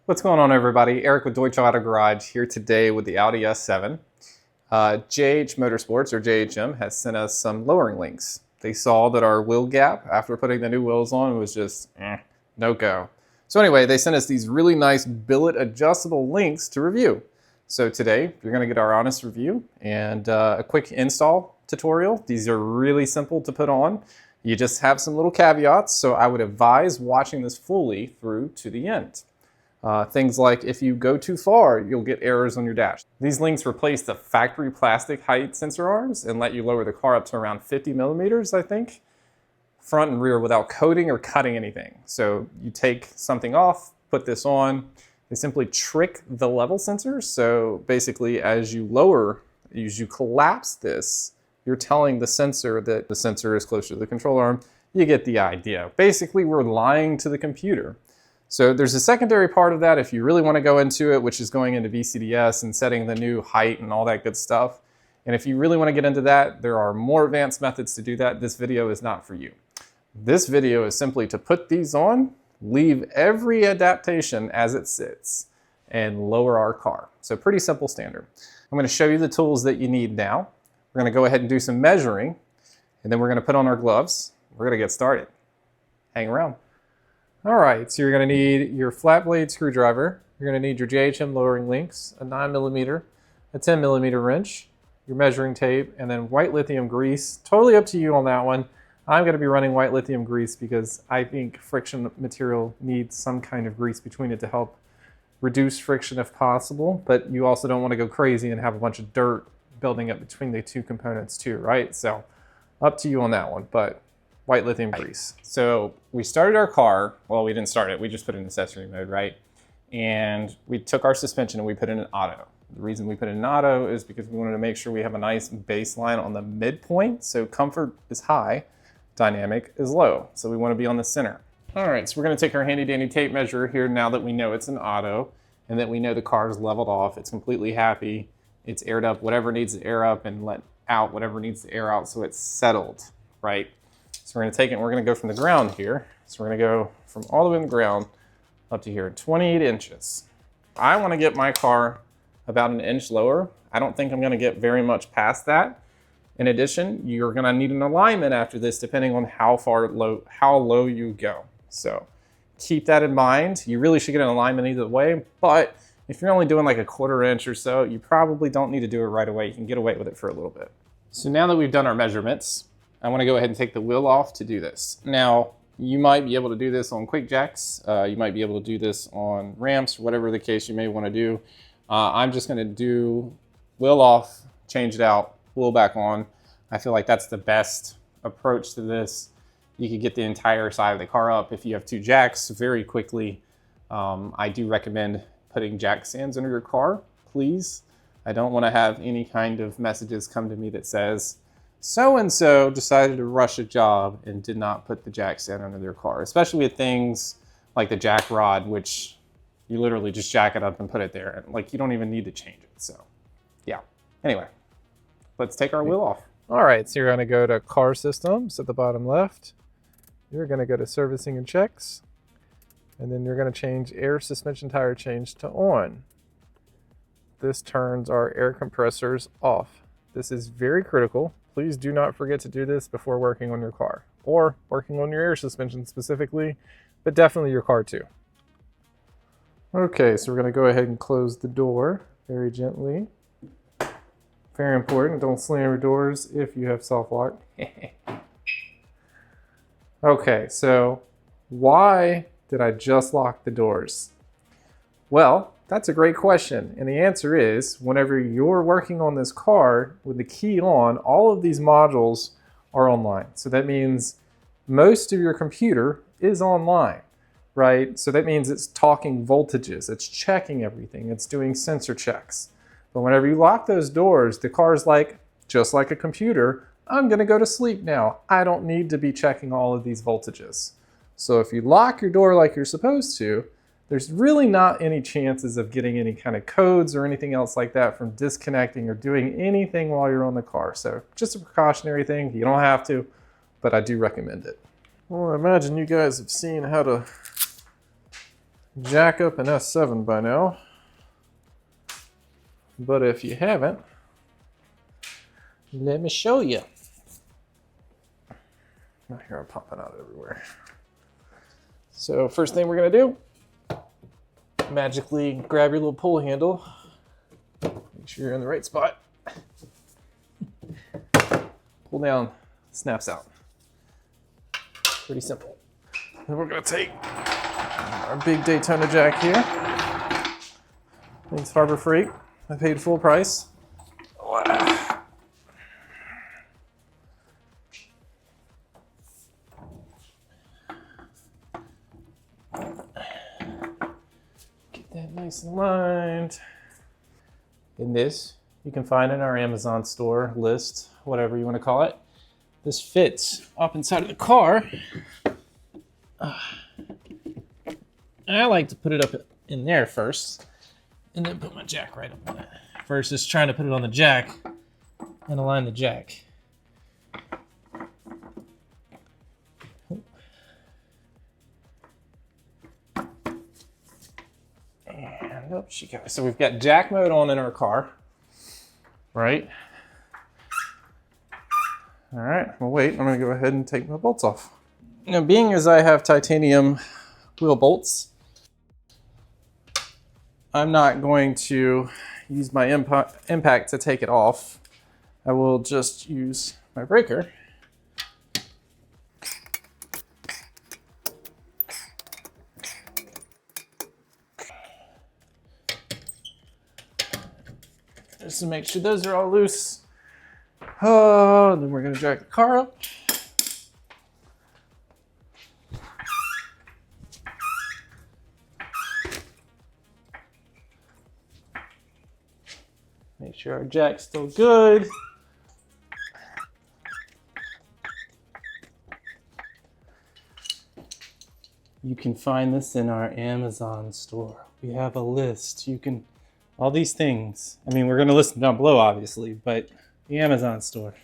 What's going on, everybody? Eric with Deutsche Auto Garage here today with the Audi S7. JH Motorsports, or JHM, has sent us some lowering links. They saw that our wheel gap after putting the new wheels on was just no go. So anyway, they sent us these really nice billet adjustable links to review. So today you're going to get our honest review and a quick install tutorial. These are really simple to put on. You just have some little caveats, so I would advise watching this fully through to the end. Things like if you go too far, you'll get errors on your dash. These links replace the factory plastic height sensor arms and let you lower the car up to around 50 millimeters, I think, front and rear without coating or cutting anything. So you take something off, put this on, they simply trick the level sensor. So basically as you collapse this, you're telling the sensor that the sensor is closer to the control arm. You get the idea. Basically, we're lying to the computer. So there's a secondary part of that if you really want to go into it, which is going into VCDS and setting the new height and all that good stuff. And if you really want to get into that, there are more advanced methods to do that. This video is not for you. This video is simply to put these on, leave every adaptation as it sits, and lower our car. So pretty simple standard. I'm going to show you the tools that you need now. We're going to go ahead and do some measuring, and then we're going to put on our gloves. We're going to get started. Hang around. All right, so you're going to need your flat blade screwdriver. You're going to need your JHM Lowering Links, a 9mm, a 10mm wrench, your measuring tape, and then white lithium grease. Totally up to you on that one. I'm going to be running white lithium grease because I think friction material needs some kind of grease between it to help reduce friction if possible, but you also don't want to go crazy and have a bunch of dirt building up between the two components too, right? So up to you on that one, but white lithium grease. So we started our car, well, we didn't start it, we just put it in accessory mode, right? And we took our suspension and we put it in auto. The reason we put it in auto is because we wanted to make sure we have a nice baseline on the midpoint, so comfort is high, dynamic is low. So we want to be on the center. All right, so we're gonna take our handy dandy tape measure here now that we know it's an auto and that we know the car is leveled off, it's completely happy, it's aired up, whatever needs to air up, and let out whatever needs to air out, so it's settled, right? So we're going to take it and we're going to go from the ground here. So we're going to go from all the way on the ground up to here, 28 inches. I want to get my car about an inch lower. I don't think I'm going to get very much past that. In addition, you're going to need an alignment after this depending on how low you go. So keep that in mind. You really should get an alignment either way, but if you're only doing like a 1/4 inch or so, you probably don't need to do it right away. You can get away with it for a little bit. So now that we've done our measurements, I want to go ahead and take the wheel off to do this. Now, you might be able to do this on quick jacks. You might be able to do this on ramps, whatever the case you may want to do. I'm just going to do wheel off, change it out, wheel back on. I feel like that's the best approach to this. You could get the entire side of the car up if you have 2 jacks very quickly. I do recommend putting jack stands under your car, please. I don't want to have any kind of messages come to me that says, so-and-so decided to rush a job and did not put the jack stand under their car, especially with things like the jack rod, which you literally just jack it up and put it there. And like, you don't even need to change it. So yeah, anyway, let's take our wheel off. All right, so you're gonna go to car systems at the bottom left. You're gonna go to servicing and checks, and then you're gonna change air suspension tire change to on. This turns our air compressors off. This is very critical. Please do not forget to do this before working on your car or working on your air suspension specifically, but definitely your car too. Okay, so we're going to go ahead and close the door very gently. Very important, don't slam your doors if you have self-lock. Okay, so why did I just lock the doors? Well, that's a great question. And the answer is, whenever you're working on this car with the key on, all of these modules are online. So that means most of your computer is online, right? So that means it's talking voltages, it's checking everything, it's doing sensor checks. But whenever you lock those doors, the car's like, just like a computer, I'm gonna go to sleep now. I don't need to be checking all of these voltages. So if you lock your door like you're supposed to, there's really not any chances of getting any kind of codes or anything else like that from disconnecting or doing anything while you're on the car. So just a precautionary thing. You don't have to, but I do recommend it. Well, I imagine you guys have seen how to jack up an S7 by now. But if you haven't, let me show you. I hear I'm popping out everywhere. So first thing we're gonna do, magically grab your little pull handle. Make sure you're in the right spot. Pull down, snaps out. Pretty simple. Then we're gonna take our big Daytona jack here. It's Harbor Freight. I paid full price. Get that nice and aligned. And this you can find in our Amazon store list, whatever you want to call it. This fits up inside of the car. I like to put it up in there first and then put my jack right up on it versus trying to put it on the jack and align the jack. And up she goes. So we've got jack mode on in our car, right? All right, well wait, I'm gonna go ahead and take my bolts off. Now being as I have titanium wheel bolts, I'm not going to use my impact to take it off. I will just use my breaker. Just to make sure those are all loose. Oh, then we're gonna jack the car up. Make sure our jack's still good. You can find this in our Amazon store. We have a list. You can, all these things. I mean, we're gonna list them down below, obviously, but the Amazon store.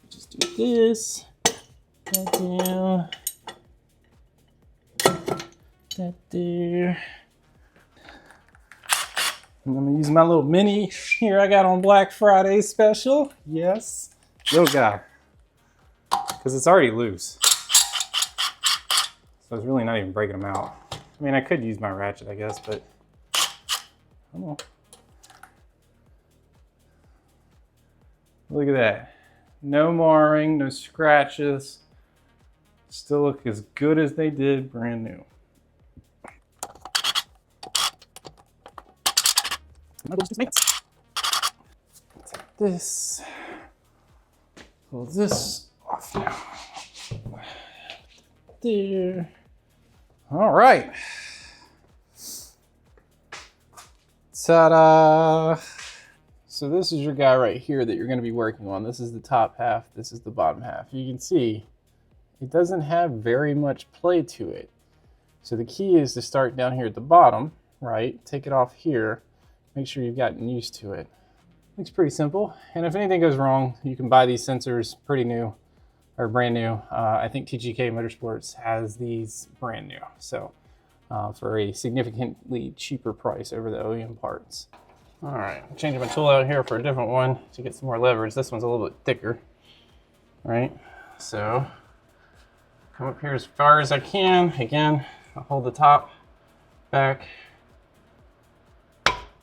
Just do this, that down, that there. And I'm gonna use my little mini here I got on Black Friday special. Yes, yo guy, because it's already loose. So it's really not even breaking them out. I mean, I could use my ratchet, I guess, but I don't know. Look at that. No marring, no scratches. Still look as good as they did brand new. Take this. Pull this off now. There. All right. Ta-da! So this is your guy right here that you're going to be working on. This is the top half. This is the bottom half. You can see it doesn't have very much play to it. So the key is to start down here at the bottom, right? Take it off here. Make sure you've gotten used to it. Looks pretty simple. And if anything goes wrong, you can buy these sensors pretty new or brand new. I think TGK Motorsports has these brand new. So for a significantly cheaper price over the OEM parts. All right, I'm changing my tool out here for a different one to get some more leverage. This one's a little bit thicker, right? So come up here as far as I can. Again, I'll hold the top back.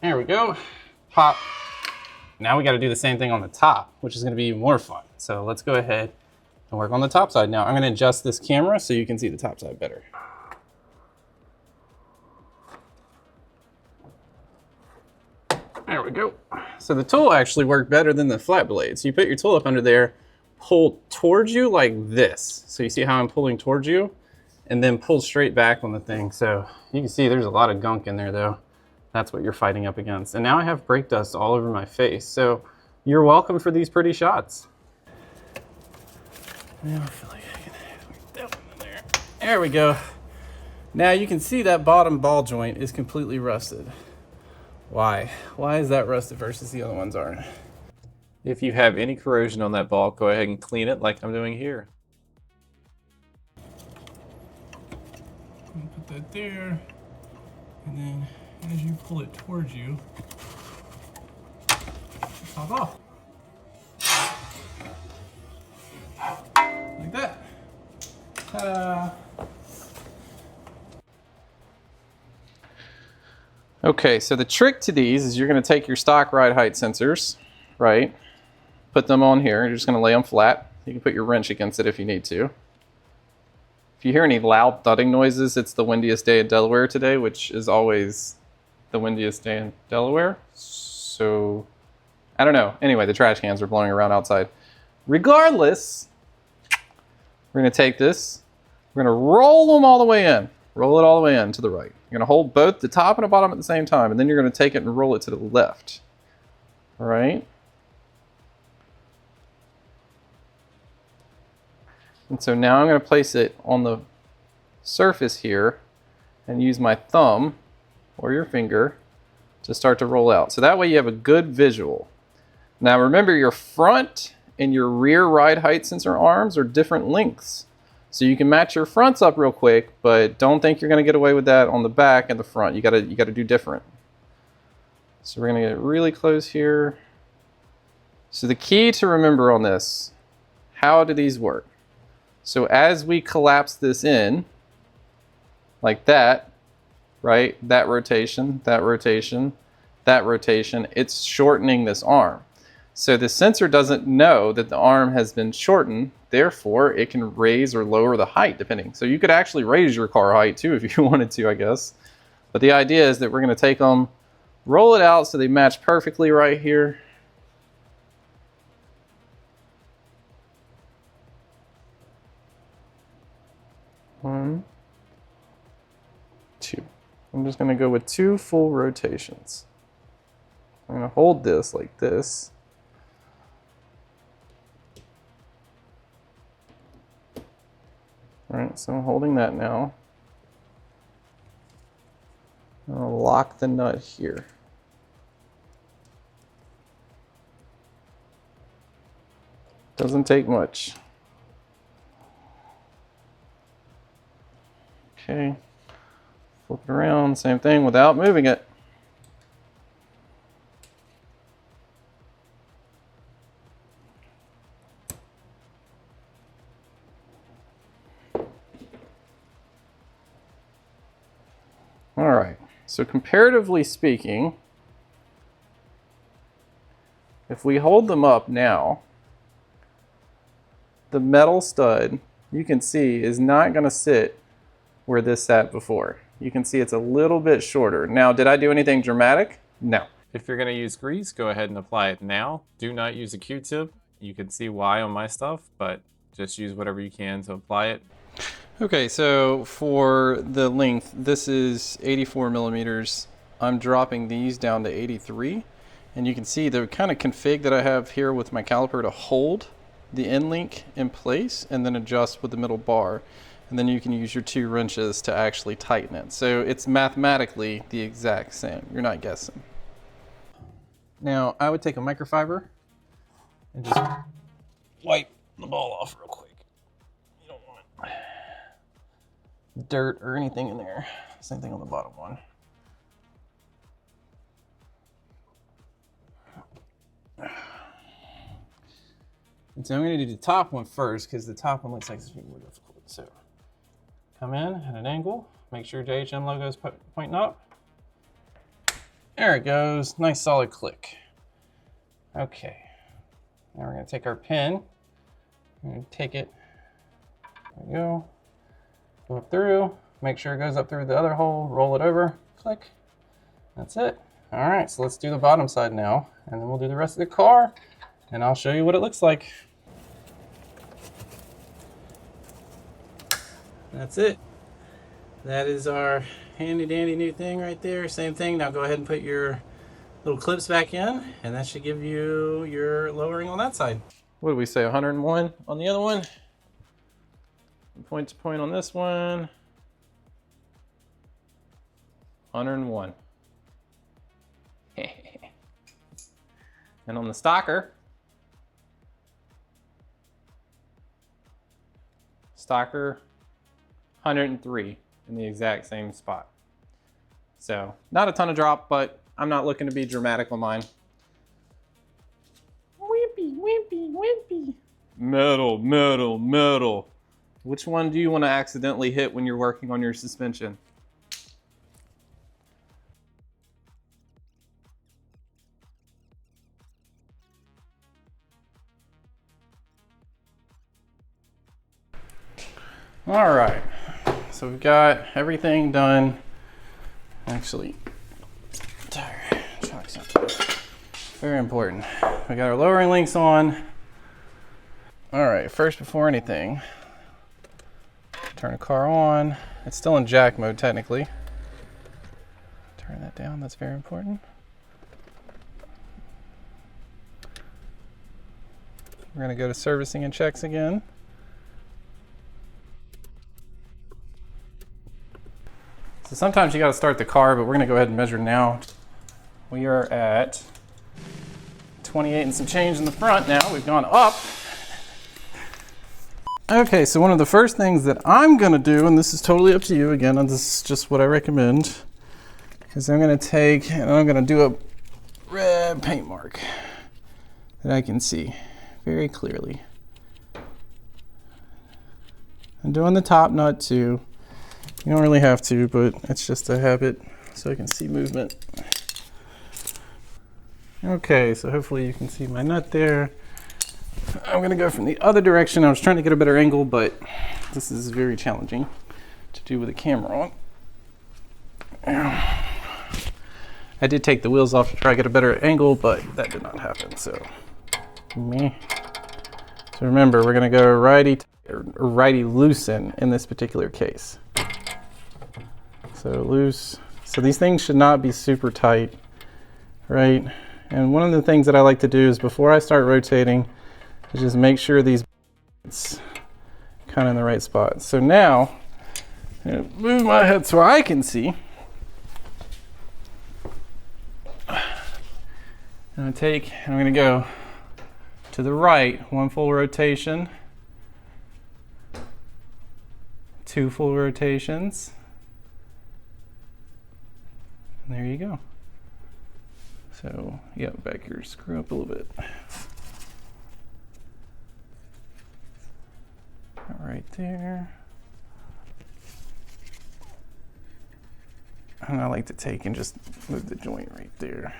There we go, pop. Now we gotta do the same thing on the top, which is gonna be even more fun. So let's go ahead and work on the top side now. I'm gonna adjust this camera so you can see the top side better. There we go. So the tool actually worked better than the flat blade. So you put your tool up under there, pull towards you like this. So you see how I'm pulling towards you? And then pull straight back on the thing. So you can see there's a lot of gunk in there though. That's what you're fighting up against. And now I have brake dust all over my face. So you're welcome for these pretty shots. Now I feel like I can work that one in there. There we go. Now you can see that bottom ball joint is completely rusted. Why? Why is that rusted versus the other ones aren't? If you have any corrosion on that ball, go ahead and clean it like I'm doing here. that there, and then as you pull it towards you, pop off. Like that. Ta-da! Okay, so the trick to these is you're going to take your stock ride height sensors, right? Put them on here. You're just going to lay them flat. You can put your wrench against it if you need to. If you hear any loud thudding noises, it's the windiest day in Delaware today, which is always the windiest day in Delaware. So, I don't know. Anyway, the trash cans are blowing around outside. Regardless, we're going to take this. We're going to roll them all the way in. Roll it all the way in to the right. You're going to hold both the top and the bottom at the same time, and then you're going to take it and roll it to the left. All right? And so now I'm going to place it on the surface here and use my thumb or your finger to start to roll out. So that way you have a good visual. Now remember, your front and your rear ride height sensor arms are different lengths. So you can match your fronts up real quick, but don't think you're going to get away with that on the back and the front. You got to do different. So we're going to get really close here. So the key to remember on this, how do these work? So as we collapse this in, like that, right? That rotation, that rotation, that rotation, it's shortening this arm. So the sensor doesn't know that the arm has been shortened, therefore it can raise or lower the height depending. So you could actually raise your car height too if you wanted to, I guess. But the idea is that we're going to take them, roll it out so they match perfectly right here. One, two. I'm just going to go with 2 full rotations. I'm going to hold this like this. All right, so I'm holding that now. I'll lock the nut here. Doesn't take much. Okay, flip it around, same thing without moving it. All right, so comparatively speaking, if we hold them up now, the metal stud, you can see, is not going to sit where this sat before. You can see it's a little bit shorter. Now, did I do anything dramatic? No. If you're going to use grease, go ahead and apply it now. Do not use a Q-tip. You can see why on my stuff, but just use whatever you can to apply it. Okay, so for the length, this is 84 millimeters. I'm dropping these down to 83. And you can see the kind of config that I have here with my caliper to hold the end link in place and then adjust with the middle bar. And then you can use your 2 wrenches to actually tighten it. So it's mathematically the exact same. You're not guessing. Now, I would take a microfiber and just wipe the ball off real quick. You don't want dirt or anything in there. Same thing on the bottom one. And so I'm going to do the top one first because the top one looks like it's more difficult. So come in at an angle, make sure JHM logo is pointing up. There it goes, nice solid click. Okay, now we're going to take our pin and take it, there we go, up through, make sure it goes up through the other hole, roll it over, click, that's it. All right, so let's do the bottom side now, and then we'll do the rest of the car, and I'll show you what it looks like. That's it. That is our handy dandy new thing right there. Same thing. Now go ahead and put your little clips back in, and that should give you your lowering on that side. What did we say, 101 on the other one? Point to point on this one. 101. And on the stalker, Stalker, 103. in the exact same spot. So not a ton of drop, but I'm not looking to be dramatic on mine. Wimpy, wimpy, wimpy. Metal, metal, metal. Which one do you want to accidentally hit when you're working on your suspension? All right, so we've got everything done. Actually, tire chocks up. Very important. We got our lowering links on. All right, first before anything, turn the car on. It's still in jack mode technically. Turn that down, that's very important. We're gonna go to servicing and checks again. So sometimes you gotta start the car, but we're gonna go ahead and measure now. We are at 28 and some change in the front now. We've gone up. Okay, so one of the first things that I'm gonna do, and this is totally up to you, again, and this is just what I recommend, is I'm gonna take and I'm gonna do a red paint mark that I can see very clearly. I'm doing the top nut too. You don't really have to, but it's just a habit so I can see movement. Okay, so hopefully you can see my nut there. I'm gonna go from the other direction. I was trying to get a better angle, but this is very challenging to do with a camera on. I did take the wheels off to try to get a better angle, but that did not happen, so meh. So remember, we're gonna go righty loosen in this particular case. So loose. So these things should not be super tight, right? And one of the things that I like to do is before I start rotating, is just make sure these it's kind of in the right spot. So now, I'm gonna move my head so I can see. I'm gonna take, and I'm gonna go to the right, 1 full rotation, 2 full rotations. And there you go. So, yeah, back here, screw up a little bit. Right there. And I like to take and just move the joint right there.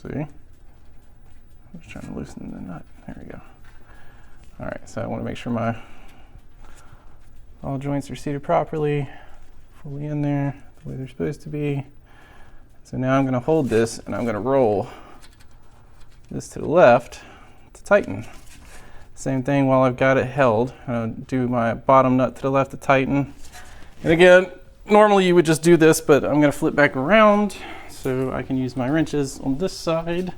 See? I'm just trying to loosen the nut. There we go. All right, so I want to make sure all joints are seated properly, fully in there, the way they're supposed to be. So now I'm going to hold this and I'm going to roll this to the left to tighten. Same thing while I've got it held. I'm going to do my bottom nut to the left to tighten. And again, normally you would just do this, but I'm going to flip back around so I can use my wrenches on this side.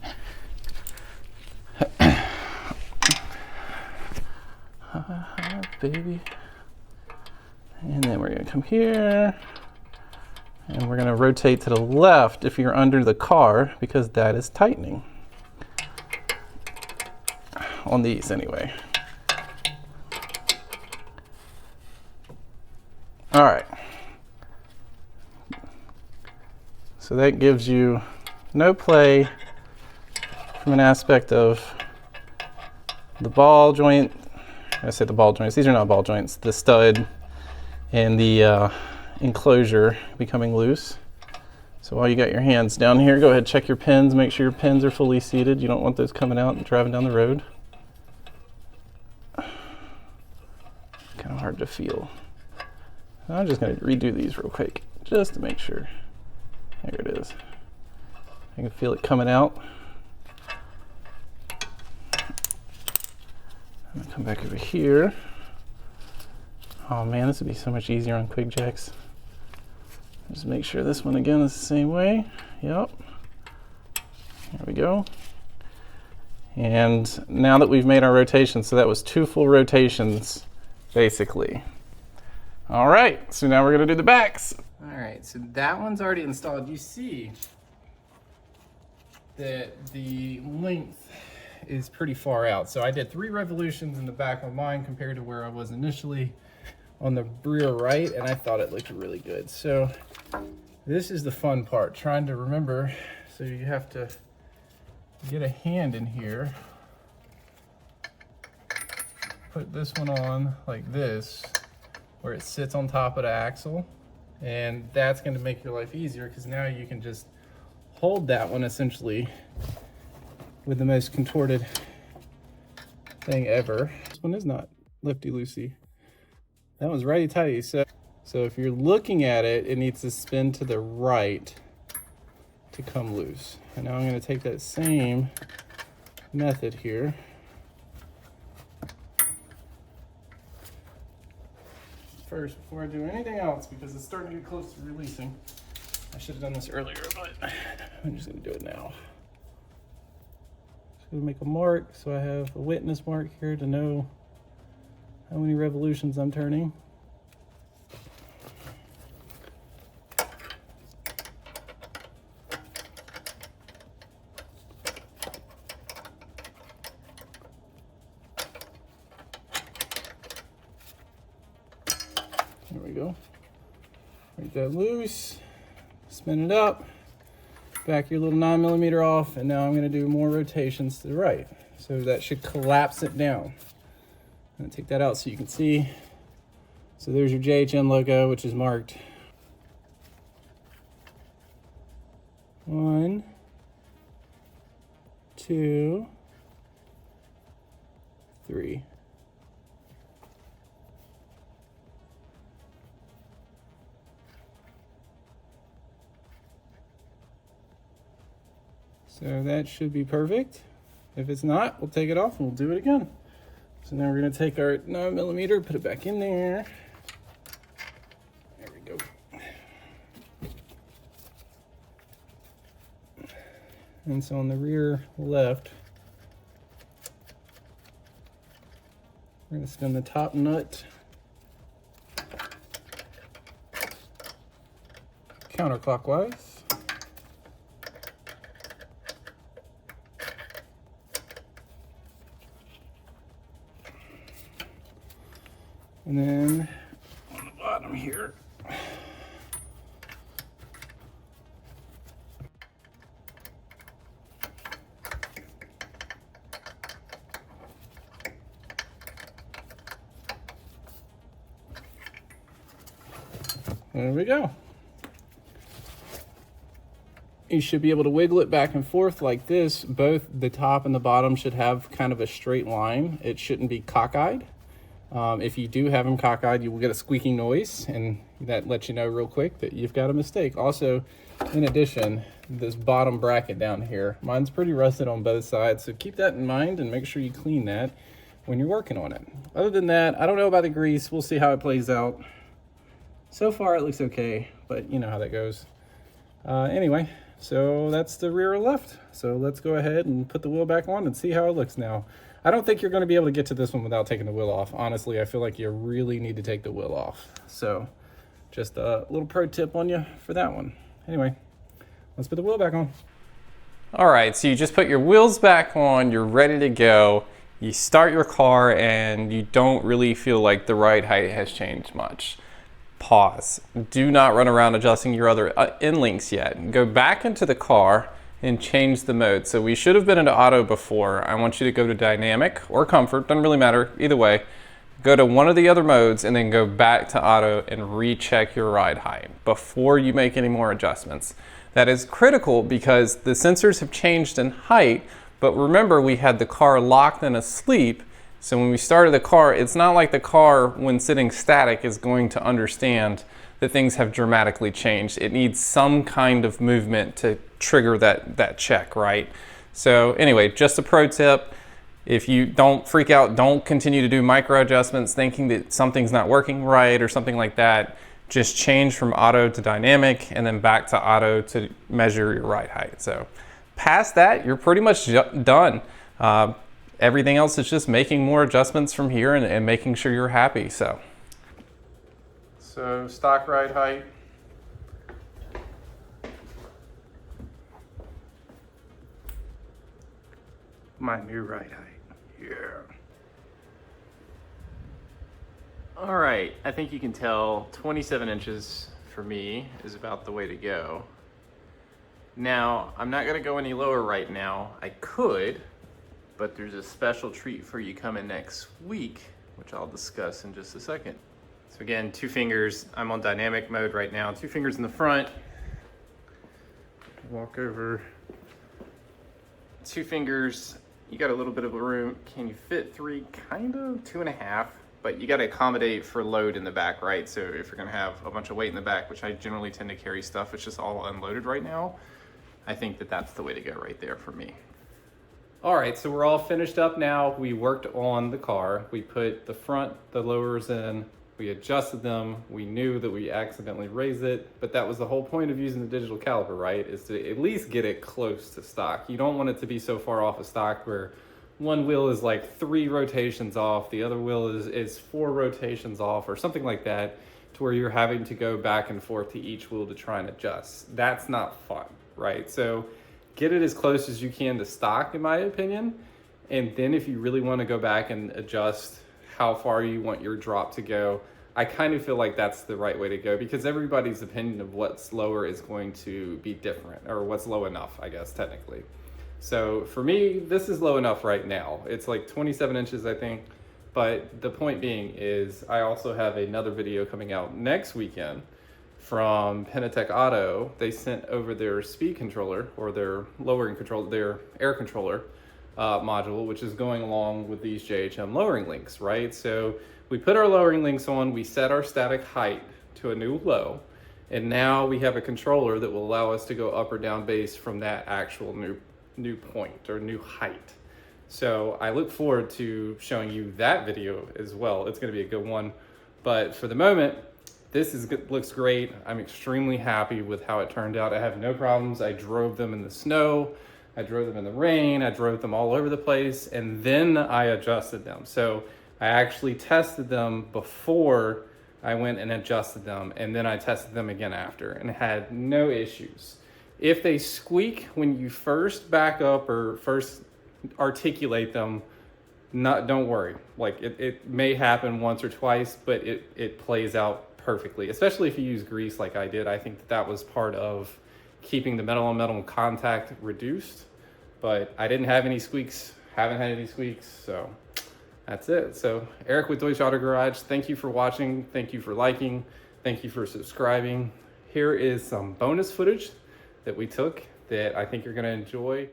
Baby. And then we're going to come here and we're going to rotate to the left if you're under the car because that is tightening. On these anyway. All right. So that gives you no play from an aspect of the ball joint. I say the ball joints, these are not ball joints, the stud and the enclosure becoming loose. So while you got your hands down here, go ahead, check your pins, make sure your pins are fully seated. You don't want those coming out and driving down the road. Kind of hard to feel. I'm just going to redo these real quick, just to make sure. There it is. I can feel it coming out. I'm going to come back over here. Oh man, this would be so much easier on quick jacks. Just make sure this one again is the same way. Yep. There we go. And now that we've made our rotation, so that was 2 full rotations, basically. All right, so now we're gonna do the backs. All right, so that one's already installed. You see that the length is pretty far out. So I did 3 revolutions in the back of mine compared to where I was initially on the rear right, and I thought it looked really good. So this is the fun part, trying to remember. So you have to get a hand in here, put this one on like this, where it sits on top of the axle, and that's going to make your life easier because now you can just hold that one essentially with the most contorted thing ever. This one is not lifty-loosey. That one's righty-tighty. So if you're looking at it, it needs to spin to the right to come loose. And now I'm going to take that same method here. First, before I do anything else, because it's starting to get close to releasing. I should have done this earlier, but I'm just going to do it now. Just going to make a mark so I have a witness mark here to know how many revolutions I'm turning. There we go. Break that loose, spin it up, back your little 9mm off, and now I'm going to do more rotations to the right. So that should collapse it down. I'm going to take that out so you can see. So there's your JHM logo, which is marked 1, 2, 3. So that should be perfect. If it's not, we'll take it off and we'll do it again. So now we're going to take our 9mm, put it back in there. There we go. And so on the rear left, we're going to spin the top nut counterclockwise. And then on the bottom here, there we go. You should be able to wiggle it back and forth like this. Both the top and the bottom should have kind of a straight line. It shouldn't be cockeyed. If you do have them cockeyed, you will get a squeaking noise, and that lets you know real quick that you've got a mistake. Also, in addition, this bottom bracket down here, mine's pretty rusted on both sides, so keep that in mind and make sure you clean that when you're working on it. Other than that, I don't know about the grease. We'll see how it plays out. So far, it looks okay, but you know how that goes. Anyway, so that's the rear left. So let's go ahead and put the wheel back on and see how it looks now. I don't think you're going to be able to get to this one without taking the wheel off. Honestly, I feel like you really need to take the wheel off. So just a little pro tip on you for that one. Anyway, let's put the wheel back on. All right, so you just put your wheels back on, you're ready to go. You start your car and you don't really feel like the ride height has changed much. Pause. Do not run around adjusting your other end links yet. Go back into the car and change the mode. So we should have been into auto before. I want you to go to dynamic or comfort, doesn't really matter, either way. Go to one of the other modes and then go back to auto and recheck your ride height before you make any more adjustments. That is critical because the sensors have changed in height, but remember we had the car locked in a sleep. So when we started the car, it's not like the car when sitting static is going to understand that things have dramatically changed. It needs some kind of movement to trigger that check, right? So anyway, just a pro tip. If you don't freak out, don't continue to do micro adjustments thinking that something's not working right or something like that. Just change from auto to dynamic and then back to auto to measure your ride height. So past that, you're pretty much done. Everything else is just making more adjustments from here and making sure you're happy. So stock ride height. my new ride height. Yeah. All right, I think you can tell 27 inches for me is about the way to go. Now, I'm not gonna go any lower right now. I could, but there's a special treat for you coming next week, which I'll discuss in just a second. So again, 2 fingers, I'm on dynamic mode right now. 2 fingers in the front. Walk over. 2 fingers, you got a little bit of room. Can you fit 3? Kind of, 2.5. But you got to accommodate for load in the back, right? So if you're going to have a bunch of weight in the back, which I generally tend to carry stuff, it's just all unloaded right now. I think that that's the way to go right there for me. All right, so we're all finished up now. We worked on the car. We put the front, the lowers in, we adjusted them. We knew that we accidentally raised it, but that was the whole point of using the digital caliper, right? Is to at least get it close to stock. You don't want it to be so far off of stock where one wheel is like 3 rotations off, the other wheel is 4 rotations off or something like that, to where you're having to go back and forth to each wheel to try and adjust. That's not fun, right? So get it as close as you can to stock, in my opinion. And then if you really want to go back and adjust how far you want your drop to go, I kind of feel like that's the right way to go, because everybody's opinion of what's lower is going to be different, or what's low enough, I guess, technically. So for me, this is low enough right now. It's like 27 inches, I think. But the point being is I also have another video coming out next weekend from Penatech Auto. They sent over their speed controller, or their lowering control, their air controller module, which is going along with these JHM lowering links, right? So we put our lowering links on, we set our static height to a new low, and now we have a controller that will allow us to go up or down bass from that actual new point or new height. So I look forward to showing you that video as well. It's going to be a good one. But for the moment, this looks great. I'm extremely happy with how it turned out. I have no problems. I drove them in the snow, I drove them in the rain, I drove them all over the place, and then I adjusted them. So I actually tested them before I went and adjusted them, and then I tested them again after, and had no issues. If they squeak when you first back up or first articulate them, don't worry. Like it may happen once or twice, but it plays out perfectly, especially if you use grease like I did. I think that was part of keeping the metal on metal contact reduced, but I didn't have any squeaks, haven't had any squeaks, so that's it. So Eric with Deutsche Auto Garage, thank you for watching, thank you for liking, thank you for subscribing. Here is some bonus footage that we took that I think you're gonna enjoy.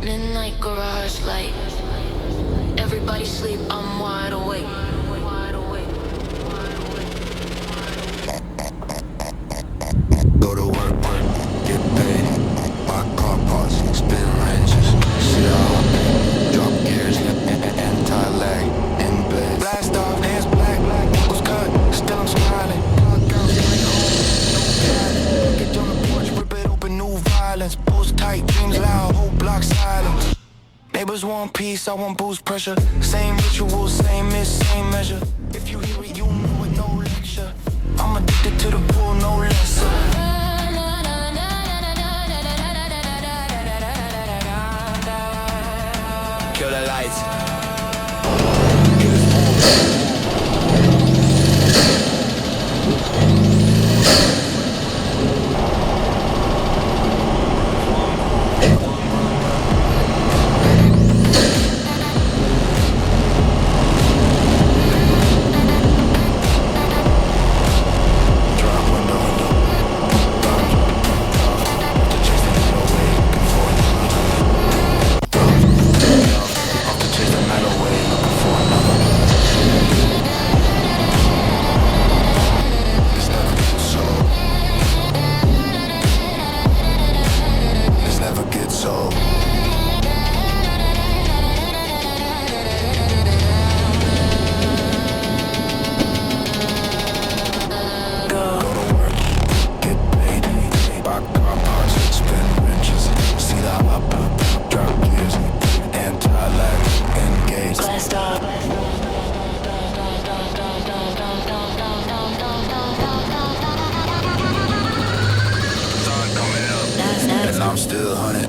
Midnight garage light. Everybody sleep, I'm wide awake. Go to work, get paid. Buy car parts, spin wrenches. See how I pay. Drop gears, anti-lag in bed. Blast off, hands black, ankles cut. Still I'm smiling. Girls straight home, no get on the porch, rip it open, new violence. Pulse tight, dreams loud, whole block silent. Neighbors want peace, I want boost pressure. Same ritual, same miss, same measure. If you hear it, you know it, no lecture. I'm addicted to the pool, no lesser. Kill the lights. Chase the night away, looking for another. I'm still hunted.